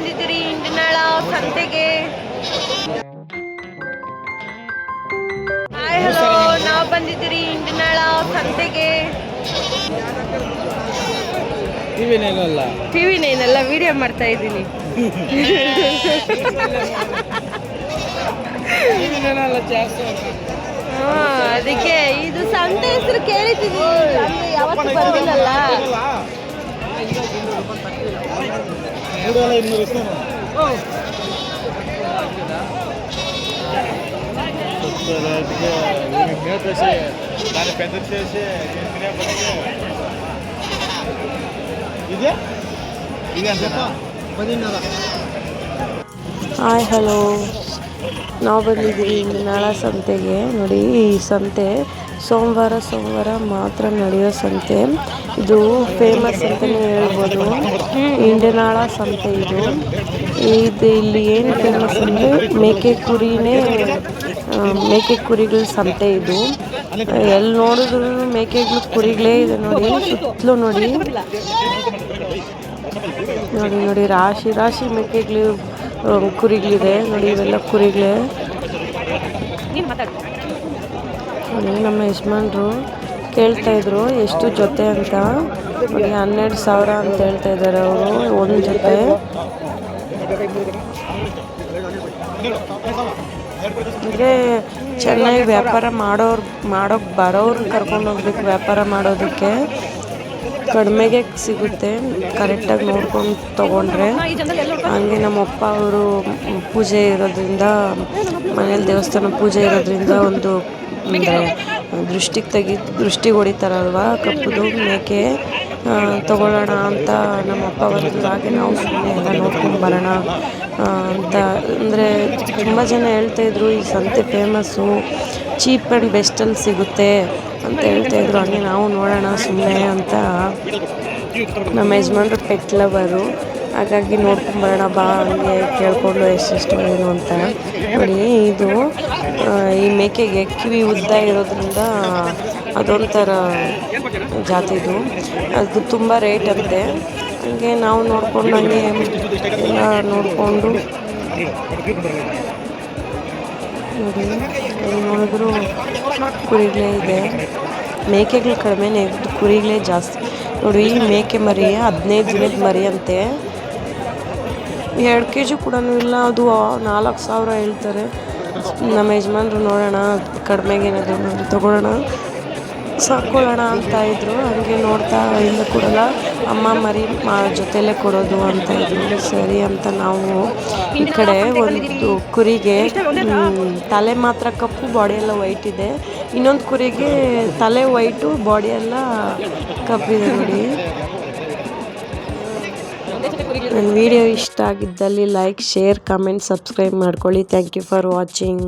ಬಂದಿದ್ದೀರಿ ಇಂಡಿನಾಳ ಸಂತೆಗೆ. Hi hello, ನಾವು ಬಂದಿದ್ದೀರಿ ಇಂಡಿನಾಳ ಸಂತೆಗೆ. ಟಿವಿ ನೈನಲ್ಲ, ವಿಡಿಯೋ ಮಾಡ್ತಾ ಇದ್ದೀನಿ. ಅದಕ್ಕೆ ಇದು ಸಂತೆ ಹೆಸರು ಕೇಳಿದ್ದೀನಿ, ಯಾವತ್ತು ಬಂದಿಲ್ಲಲ್ಲ. ಹಾಯ್ ಹಲೋ, ನಾವು ಬಂದಿದ್ದೀವಿ ಇಂಡಿನಾಳ ಸಂತೆಗೆ. ನೋಡಿ, ಈ ಸಂತೆ ಸೋಮವಾರ ಮಾತ್ರ ನಡೆಯೋ ಸಂತೆ. ಇದು ಫೇಮಸ್ ಅಂತಲೇ ಹೇಳ್ಬೋದು, ಇಂಡಿನಾಳ ಸಂತೆ. ಇದು ಇಲ್ಲಿ ಏನು ಫೇಮಸ್ ಅಂದರೆ ಮೇಕೆ ಕುರಿಗಳ ಸಂತೆ ಇದು. ಎಲ್ಲಿ ನೋಡಿದ್ರು ಮೇಕೆಗಳು ಕುರಿಗಳೇ ಇದೆ. ನೋಡಿ, ಸುತ್ತಲೂ ನೋಡಿ ರಾಶಿ ಮೇಕೆಗಳು ಕುರಿಗಳಿದೆ. ನೋಡಿ, ಇವೆಲ್ಲ ಕುರಿಗಳೇ. ನಮ್ಮ ಯಜಮಾನ್ರು ಕೇಳ್ತಾ ಇದ್ರು ಎಷ್ಟು ಜೊತೆ ಅಂತ. ನೋಡಿ, 12,000 ಅಂತ ಹೇಳ್ತಾ ಇದ್ದಾರೆ ಅವರು ಒಂದು ಜೊತೆ. ಅಂದರೆ ಚೆನ್ನಾಗಿ ವ್ಯಾಪಾರ ಮಾಡೋಕೆ ಬರೋರು ಕರ್ಕೊಂಡು ಹೋಗ್ಬೇಕು. ವ್ಯಾಪಾರ ಮಾಡೋದಕ್ಕೆ ಕಡಿಮೆಗೆ ಸಿಗುತ್ತೆ, ಕರೆಕ್ಟಾಗಿ ನೋಡ್ಕೊಂಡು ತೊಗೊಂಡ್ರೆ. ಹಂಗೆ ನಮ್ಮಪ್ಪ ಅವರು ಪೂಜೆ ಇರೋದ್ರಿಂದ, ಮನೇಲಿ ದೇವಸ್ಥಾನ ಪೂಜೆ ಇರೋದ್ರಿಂದ ಒಂದು ಅಂದರೆ ದೃಷ್ಟಿ ಹೊಡಿತಾರಲ್ವ, ಕಪ್ಪುದು ಮೇಕೆ ತಗೊಳ್ಳೋಣ ಅಂತ ನಮ್ಮಪ್ಪ ಬಂದರು. ಹಾಗೆ ನಾವು ಸುಮ್ಮನೆ ಎಲ್ಲ ನೋಡ್ಕೊಂಡು ಬರೋಣ ಅಂತ. ಅಂದರೆ ತುಂಬ ಜನ ಹೇಳ್ತಾಯಿದ್ರು ಈ ಸಂತೆ ಫೇಮಸ್ಸು, ಚೀಪ್ ಆ್ಯಂಡ್ ಬೆಸ್ಟಲ್ಲಿ ಸಿಗುತ್ತೆ ಅಂತ ಹೇಳ್ತಾಯಿದ್ರು. ಹಾಗೆ ನಾವು ನೋಡೋಣ ಸುಮ್ಮನೆ ಅಂತ. ನಮ್ಮ ಯಜಮಾನ್ರು ಪೆಟ್ ಲವರು, ಹಾಗಾಗಿ ನೋಡ್ಕೊಂಬರೋಣ ಬಾ ಹಂಗೆ ಕೇಳಿಕೊಂಡು ಎಷ್ಟೆಷ್ಟು ಏನು ಅಂತ. ನೋಡಿ, ಇದು ಈ ಮೇಕೆಗೆ ಕಿವಿ ಉದ್ದ ಇರೋದ್ರಿಂದ ಅದೊಂಥರ ಜಾತಿದು, ಅದು ತುಂಬ ರೇಟ್ ಅಂತೆ. ಹಾಗೆ ನಾವು ನೋಡ್ಕೊಂಡು ಹಂಗೆ ಎಲ್ಲ ನೋಡಿಕೊಂಡು ನೋಡಿ, ನೋಡಿದ್ರು ಕುರಿಗಳೇ ಇದೆ. ಮೇಕೆಗಳು ಕಡಿಮೆನೇ, ಕುರಿಗಳೇ ಜಾಸ್ತಿ. ನೋಡಿ, ಈ ಮೇಕೆ ಮರಿ 15 ದಿನದ ಮರಿ ಅಂತೆ. 2 kg ಕೂಡ ಇಲ್ಲ, ಅದು 4,000 ಹೇಳ್ತಾರೆ. ನಮ್ಮ ಯಜಮಾನ್ರು ನೋಡೋಣ ಕಡಿಮೆಗೆ ಏನಾದರೂ ನೋಡಿ ತೊಗೊಳ್ಳೋಣ, ಸಾಕೊಳ್ಳೋಣ ಅಂತ ಇದ್ರು. ಹಾಗೆ ನೋಡ್ತಾ ಇಲ್ಲ ಕೊಡಲ್ಲ, ಅಮ್ಮ ಮರಿ ಜೊತೆಯಲ್ಲೇ ಕೊಡೋದು ಅಂತ ಇದ್ರು. ಸರಿ ಅಂತ ನಾವು ಈ ಕಡೆ ಒಂದು ಕುರಿಗೆ ತಲೆ ಮಾತ್ರ ಕಪ್ಪು, ಬಾಡಿ ಎಲ್ಲ ವೈಟ್ ಇದೆ. ಇನ್ನೊಂದು ಕುರಿಗೆ ತಲೆ ವೈಟು, ಬಾಡಿ ಎಲ್ಲ ಕಪ್ಪಿದೆ. ನೋಡಿ, ನನ್ನ ವಿಡಿಯೋ ಇಷ್ಟ ಆಗಿದ್ದಲ್ಲಿ ಲೈಕ್, ಶೇರ್, ಕಮೆಂಟ್, ಸಬ್ಸ್ಕ್ರೈಬ್ ಮಾಡ್ಕೊಳ್ಳಿ. Thank you for watching.